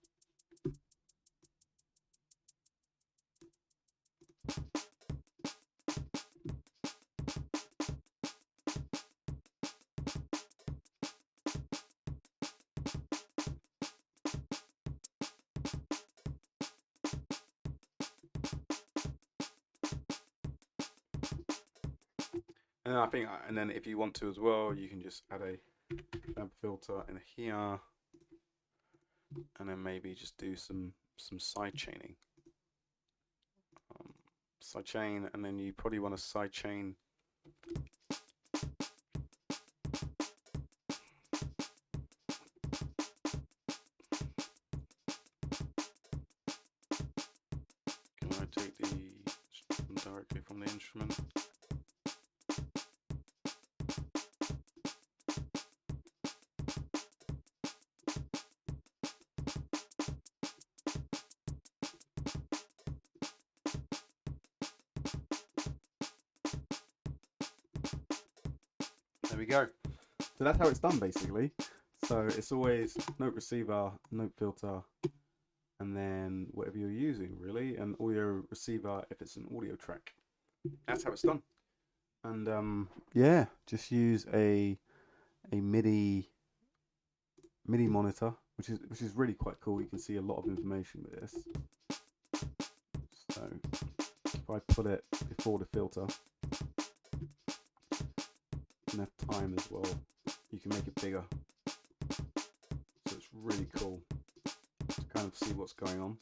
And I think, and then if you want to as well, you can just add a vamp filter in here, and then maybe just do some side chaining. Side chain, and then you probably want to side chain. Can I take the directly from the instrument? There we go. So that's how it's done basically. So it's always note receiver, note filter, and then whatever you're using really, and audio receiver if it's an audio track. That's how it's done. And yeah, just use a MIDI monitor, which is really quite cool. You can see a lot of information with this. So if I put it before the filter, you can have time as well. You can make it bigger. So it's really cool to kind of see what's going on.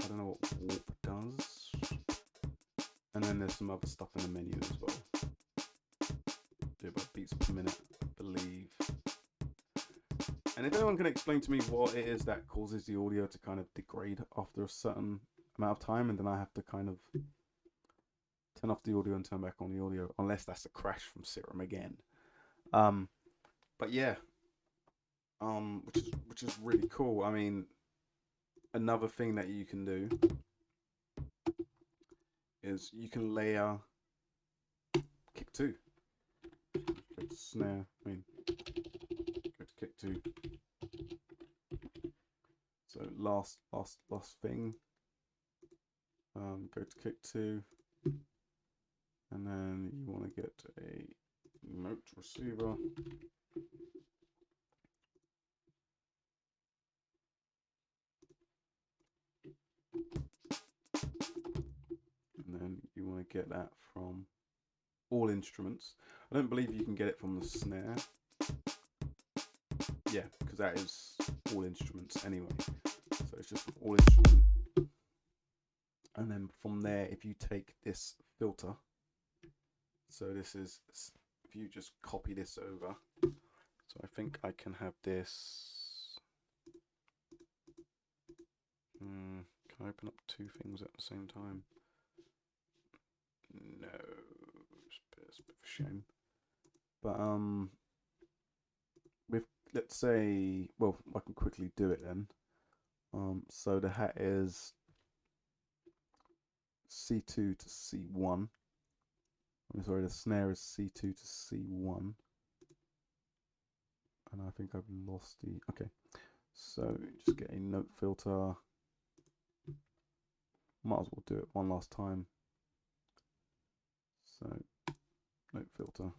I don't know what warp does. And then there's some other stuff in the menu as well. Do about beats per minute, I believe. And if anyone can explain to me what it is that causes the audio to kind of degrade after a certain amount of time, and then I have to kind of turn off the audio and turn back on the audio, unless that's a crash from Serum again. But yeah, which is really cool. I mean, another thing that you can do is you can layer kick 2. Go to snare. I mean, go to kick 2. So last thing. Go to kick 2, and then you want to get a note receiver. And then you want to get that from all instruments. I don't believe you can get it from the snare. Yeah, because that is all instruments anyway. So it's just all instrument. And then from there, if you take this filter, so this is, if you just copy this over, so I think I can have this. Can I open up 2 things at the same time? No, it's a bit of a shame. But with, let's say, well, I can quickly do it then. So the hat is C2 to C1. I'm sorry, the snare is C2 to C1. And I think I've lost the, okay. So just get a note filter. Might as well do it one last time. So note filter.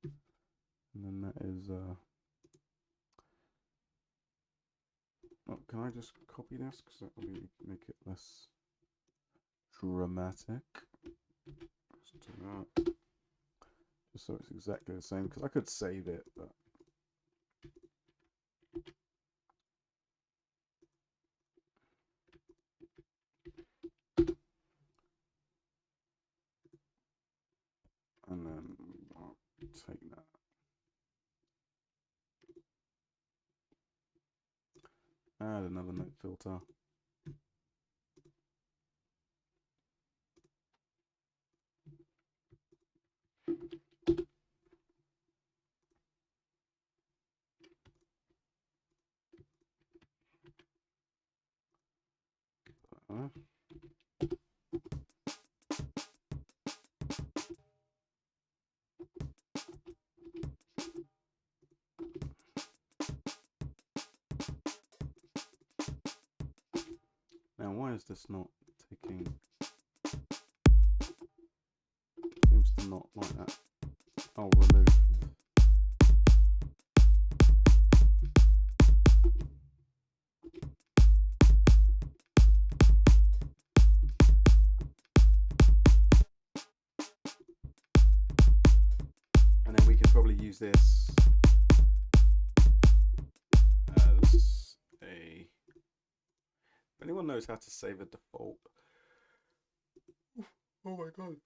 And then that is, oh, can I just copy this? Because that will make it less dramatic. Let's do that. Just so it's exactly the same, because I could save it, but and then I'll take that. Add another note filter. Now, why is this not taking? Seems to not like that. Oh, remove. And then we can probably use this as a. If anyone knows how to save a default. Oh my god.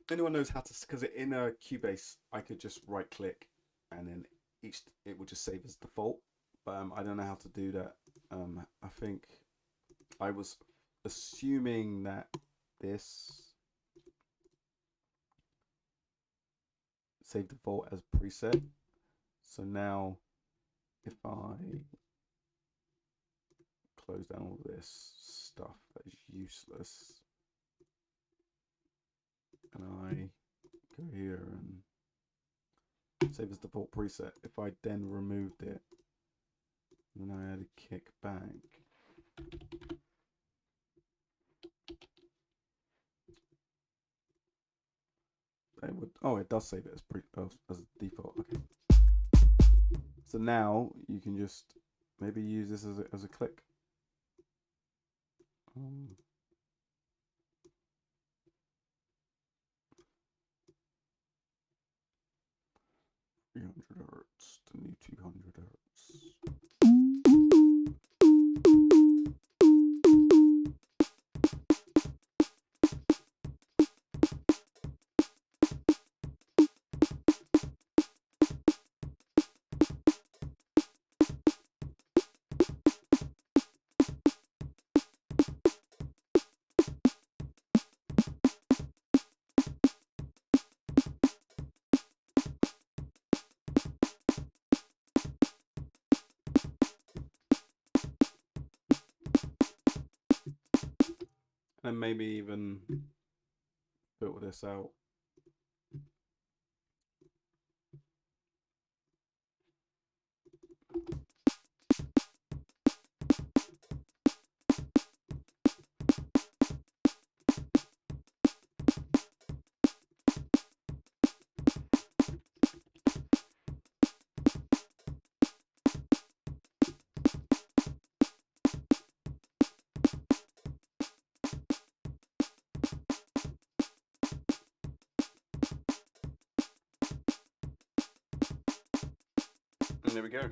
Anyone knows how to, because in a Cubase I could just right click and then it would just save as default, but I don't know how to do that. I think I was assuming that this save default as preset. So now if I close down all this stuff that is useless, and I go here and save as default preset, if I then removed it, and then I add a kick back, it would, oh, it does save it as as default. Okay. So now you can just maybe use this as a click. 300 hertz, the new 200 hertz. And maybe even filter this out. And there we go.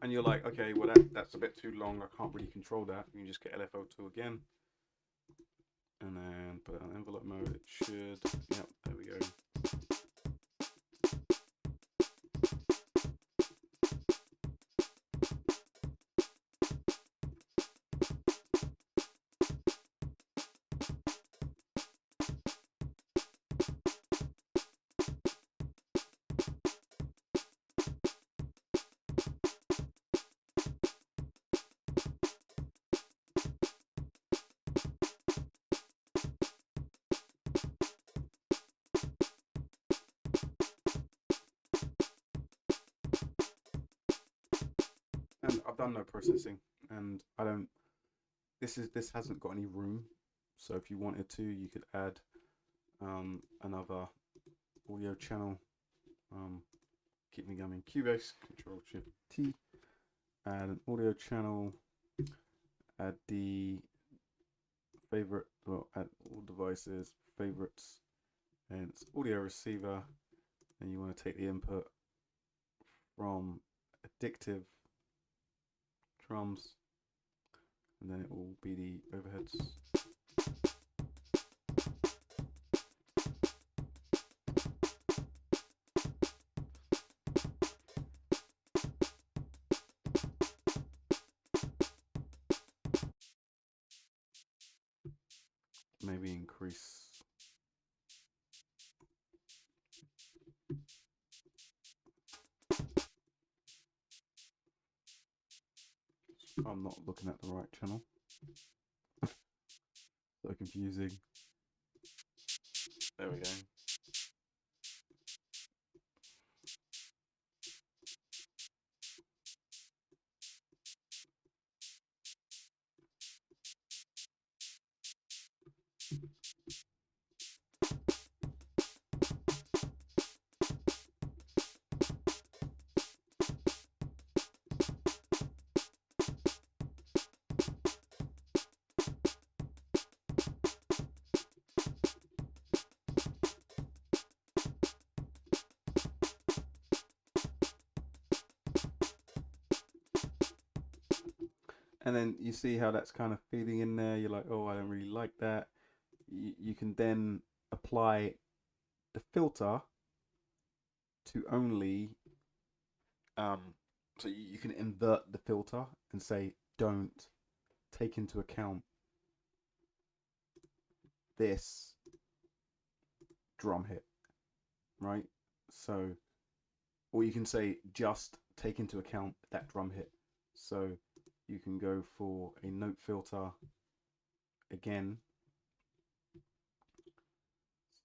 And you're like, okay, well that's a bit too long, I can't really control that. You can just get lfo2 again, and then put it on envelope mode. It should, yep, there we go. And I've done no processing, and I don't. This hasn't got any room, so if you wanted to, you could add another audio channel. Keep me going. Cubase, Control Shift T. Add an audio channel. Add the favorite. Well, add all devices, favorites, and it's audio receiver. And you want to take the input from addictive drums, and then it will be the overheads. Maybe increase. I'm not looking at the right channel. So confusing. There we go. And then you see how that's kind of feeding in there. You're like, oh, I don't really like that. You can then apply the filter to only, um, so you can invert the filter and say, don't take into account this drum hit, right? So, or you can say, just take into account that drum hit. So you can go for a note filter again.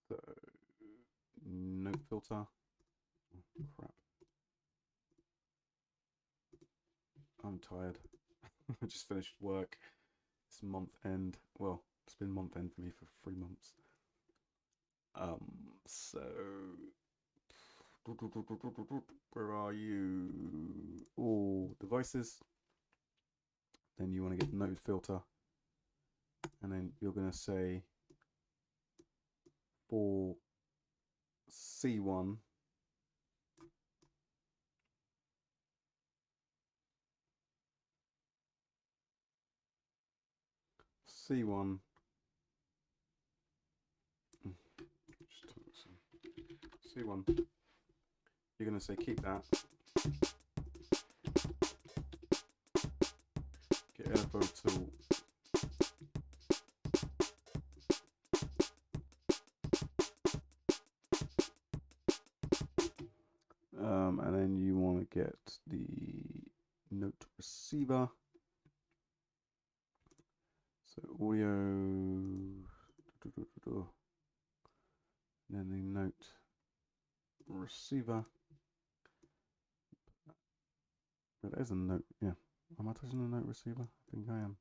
So note filter. Oh, crap. I'm tired. I just finished work. It's month end. Well, it's been month end for me for 3 months. So where are you? All devices. Then you want to get note filter, and then you're going to say for C1, C1, C1, you're going to say keep that, get lfotools, and then you want to get the note receiver, so audio, and then the note receiver. There is a note, yeah. Am I touching the note receiver? I think I am.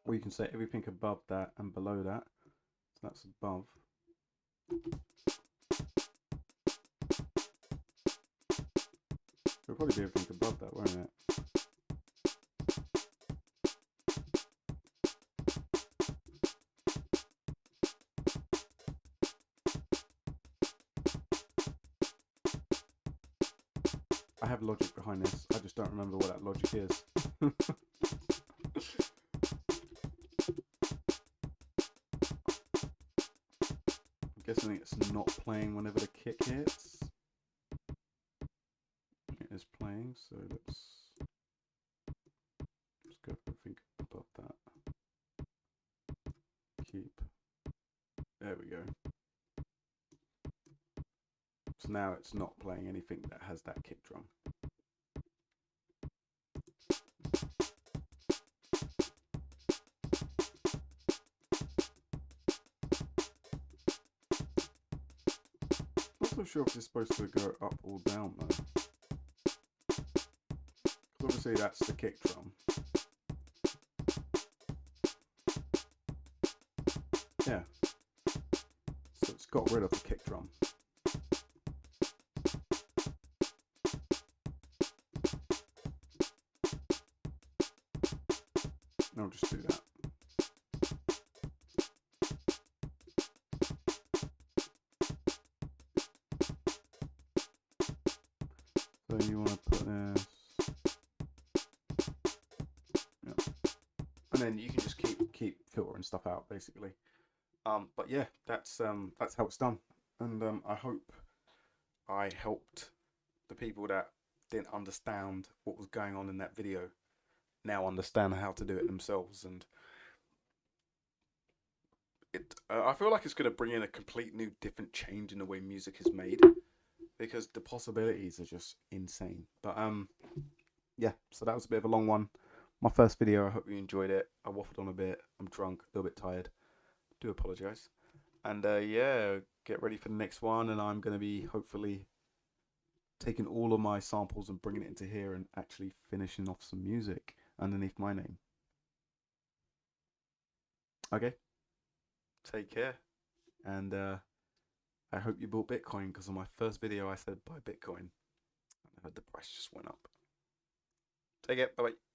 Or you can say everything above that and below that. So that's above. It'll probably be everything above that, won't it? I have logic behind this. I just don't remember what that logic is. I'm guessing it's not playing whenever the kick hits. It is playing, so let's go for everything above that. Keep. There we go. So now it's not playing anything that has that kick drum. I'm not so sure if it's supposed to go up or down though. Obviously that's the kick drum. Yeah. So it's got rid of the kick drum. I'll just do that. So you want to put this, yeah. And then you can just keep filtering stuff out basically. But yeah, that's how it's done, and I hope I helped the people that didn't understand what was going on in that video now understand how to do it themselves. And I feel like it's going to bring in a complete new different change in the way music is made, because the possibilities are just insane. But yeah, so that was a bit of a long one. My first video. I hope you enjoyed it. I waffled on a bit. I'm drunk, a little bit tired. Do apologize. And yeah, get ready for the next one, and I'm going to be hopefully taking all of my samples and bringing it into here and actually finishing off some music underneath my name. Okay, take care, and I hope you bought Bitcoin, because on my first video I said buy Bitcoin. The price just went up. Take it. Bye bye.